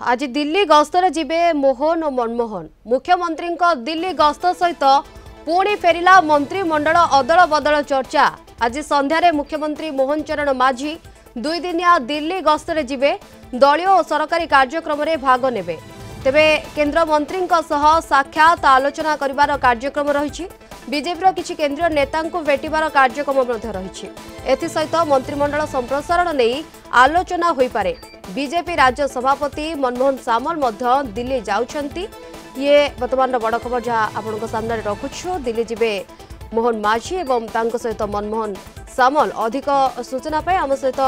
आज दिल्ली गस्तर जिबे मोहन और मनमोहन मुख्यमंत्री दिल्ली गस्त सहित पुणी फेरिला मंत्रिमंडल अदल बदल चर्चा। आज संध्यारे मुख्यमंत्री मोहन चरण माझी दुई दिनिया दिल्ली गस्तर जिबे दलीय और सरकारी कार्यक्रम में भाग नेबे। तेबे केंद्र मंत्री साक्षात आलोचना करिवार कार्यक्रम रही। बीजेपी किसी केंद्रीय नेता भेटार कार्यक्रम रही। एसत मंत्रिमंडल संप्रसारण नहीं आलोचना हो पारे। बीजेपी राज्य सभापति मनमोहन सामल दिल्ली जाउछंती। ये वर्तमान बड़ खबर जहाँ आपण सामने रखुछु। दिल्ली जिबे मोहन माझी एवं तांको सहित मनमोहन सामल। अधिक सूचना पाई आम सहित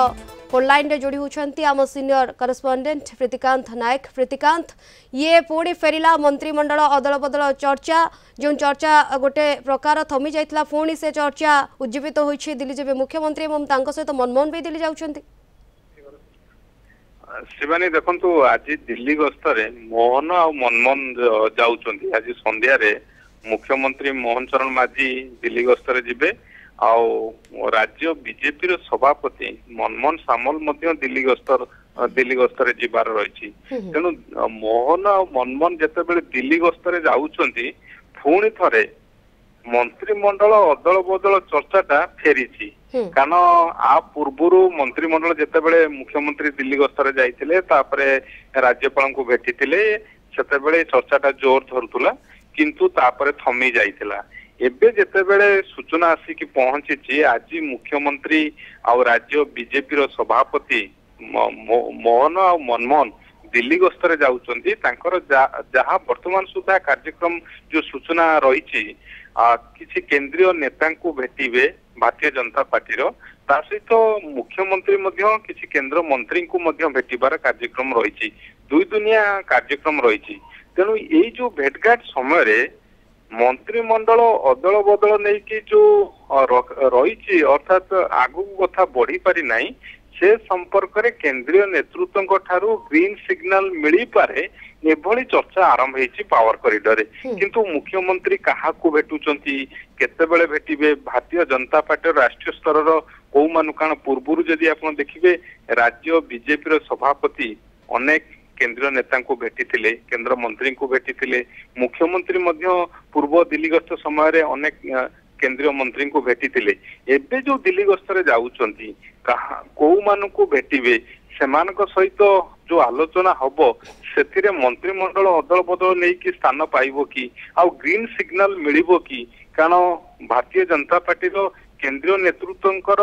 फोन लाइन रे जोड़ी होती आम सीनियर करेस्पोंडेंट प्रीतिकांत नायक। प्रीतिकांत, ये पुणी फेरिला मंत्रिमंडल अदल बदल चर्चा जो चर्चा गोटे प्रकार थमी जाइतिला पुणी से चर्चा उज्जीवित होइछि। दिल्ली जिबे मुख्यमंत्री एवं तांको सहित मनमोहन भी दिल्ली जाउछंती। शिवानी देखंतु आज दिल्ली गस्तरे मोहन और मनमोहन जाउछंती। आज संध्या रे मुख्यमंत्री मोहन चरण माझी दिल्ली गस्तरे जिबे आउ राज्य बीजेपी रो सभापति मनमोहन सामल मध्य दिल्ली गस्तरे जिबार रही। तेणु मोहन और मनमोहन जेतेबेले दिल्ली गस्तरे जाउछंती पुणी थरे मंत्रिमंडल अदल बदल चर्चाटा फेरीची। कारण आ पूर्व मंत्रिमंडल जेतेबेले मुख्यमंत्री दिल्ली गस्तरे जाइतिले तापरे राज्यपाल को भेटितिले सेतेबेले चर्चाटा जोर धरुतुला किंतु तापरे थमी जाइतिला। एबे जेतेबेले सूचना आसिकी पहुंची आज मुख्यमंत्री और राज्य बीजेपी रो सभापति मोहन और मनमोहन दिल्ली गस्तरे जाउछंती। तांकर जहाँ वर्तमान सुधा कार्यक्रम जो सूचना रही किसी केंद्रीय नेता को भेटिबे भारतीय जनता पार्टी रो ता सहित मुख्यमंत्री मध्य किसी केंद्र मंत्री को मध्य भेटिबार कार्यक्रम रही। दुई दुनिया कार्यक्रम रही। तेणु यही जो भेटघाट समय मंत्रिमंडल अदल बदल नहीं कि जो रही अर्थात आगु कथा बढ़ी पारि नहीं से संपर्क में केंद्रीय नेतृत्व ठारू ग्रीन सिग्नल मिली पारे एभली चर्चा आरंभ होती पावर कॉरिडोर रे। किंतु मुख्यमंत्री कहा भेटुचंती केतेबेले भेटिबे भारतीय जनता पार्टी राष्ट्रीय स्तर कौ मान कारण पूर्व जदि आप देखिए राज्य बीजेपी रो सभापति अनेक केंद्रीय नेता को भेटिथिले केंद्र मंत्री को भेटिथिले मुख्यमंत्री मध्य पूर्व दिल्ली गस्त समय अनेक केंद्रीय मंत्री को भेटिथिले। एबे जो दिल्ली गस्तरे जाउछंती कौ मान को भेटिबे सेमानक सहित जो आलोचना हबो सेथिरे मंत्रिमंडल अदल बदल नहीं कि स्थान पाइबो कि आ ग्रीन सिग्नल मिलिबो कि कारण भारतीय जनता पार्टी रो केंद्रीय नेतृत्वंकर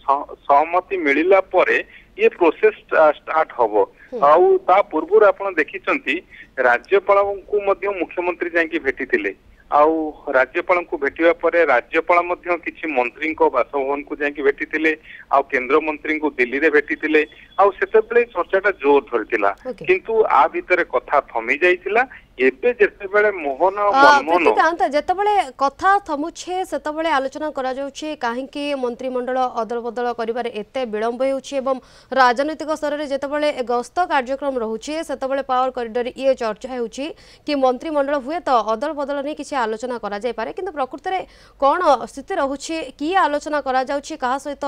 सहमति मिलिला परे ये प्रोसेस स्टार्ट हबो। आउ ता पूर्व आपण देखिचंती राज्यपाल को मध्य मुख्यमंत्री जाई भेटिथिले आउ राज्यपाल को भेटिबा परे राज्यपाल मध्य किछि मंत्री को बासभवन को जाई भेटिथिले आउ केंद्र मंत्री को दिल्ली रे भेटिथिले आउ सेतेबेले चर्चाटा जोर धरतिला किंतु आ भितरे कथा थमी जाइतिला। एबे जेतेबेले मोहन मनमोहन जेतेबेले कथा थमुछे सेतेबेले आलोचना करा जाउछे काहेकि मंत्रिमंडल अदल बदल करिबारे एते विलंब होउछे एवं राजनीतिक स्तर रे जेतेबेले गस्त कार्यक्रम रहुछे सेतेबेले पावर कॉरिडोर ये चर्चा होउछी कि मंत्रिमंडल हुए तो अदल बदल नहीं किसी आलोचना करा जाय पारे किंतु प्रकृत रे कोन स्थिति रहुछे कि आलोचना करा जाउछी कहा सहित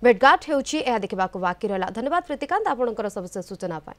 भेटघाट होउछी एहा देखिबाको बाकी रहला। धन्यवाद प्रीतिकांत आपनकर सबसे सूचना पाए।